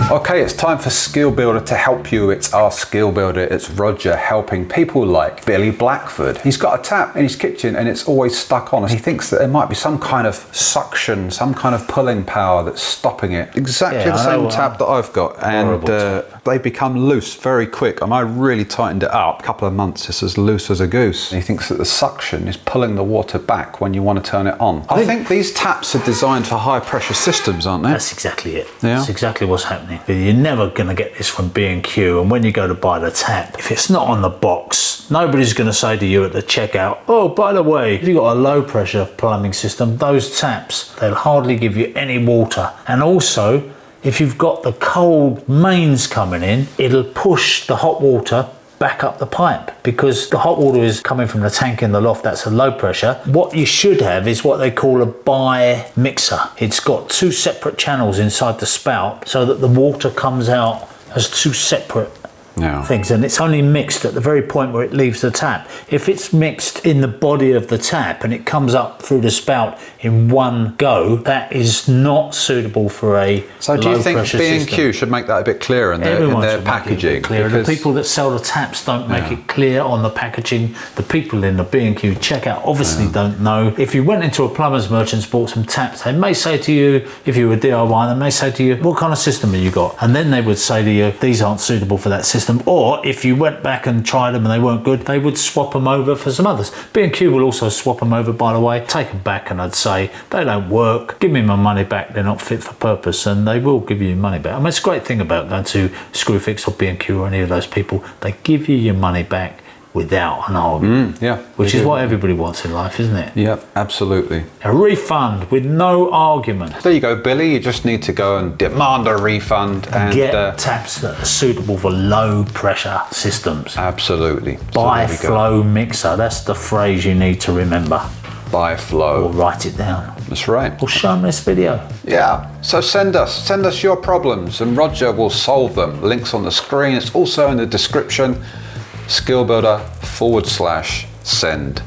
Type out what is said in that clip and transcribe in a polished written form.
Okay, it's time for Skill Builder to help you. It's our Skill Builder. It's Roger helping people like Billy Blackford. He's got a tap in his kitchen and it's always stuck on. He thinks that there might be some kind of suction, some kind of pulling power that's stopping it. Exactly the same tap that I've got, and they become loose very quick. And I really tightened it up. A couple of months, it's as loose as a goose. And he thinks that the suction is pulling the water back when you want to turn it on. I think these taps are designed for high pressure systems, aren't they? That's exactly it. Yeah. That's exactly what's happening. You're never going to get this from B&Q, and when you go to buy the tap, if it's not on the box, nobody's going to say to you at the checkout, oh, by the way, if you've got a low pressure plumbing system, those taps, they'll hardly give you any water. And also, if you've got the cold mains coming in, it'll push the hot water back up the pipe, because the hot water is coming from the tank in the loft. That's a low pressure. What you should have is what they call a bi mixer. It's got two separate channels inside the spout so that the water comes out as two separate things, and it's only mixed at the very point where it leaves the tap. If it's mixed in the body of the tap and it comes up through the spout in one go, that is not suitable for a So do you think B&Q should make that a bit clearer in their packaging? The people that sell the taps don't make it clear on the packaging. The people in the B&Q checkout obviously don't know. If you went into a plumber's merchant, bought some taps, they may say to you, if you were DIY, they may say to you, what kind of system have you got? And then they would say to you, these aren't suitable for that system. Or if you went back and tried them and they weren't good, they would swap them over for some others. B&Q will also swap them over, by the way. Take them back and I'd say, they don't work, give me my money back, they're not fit for purpose, and they will give you your money back. I mean, it's a great thing about going to Screwfix or B&Q or any of those people. They give you your money back without an argument. Which is what everybody wants in life, isn't it? Yeah, absolutely. A refund with no argument. There you go, Billy. You just need to go and demand a refund and get taps that are suitable for low pressure systems. Absolutely. Bi flow mixer. That's the phrase you need to remember. Bi flow. Or write it down. That's right. Or show them this video. Yeah. So send us your problems and Roger will solve them. Links on the screen. It's also in the description. Skillbuilder /send.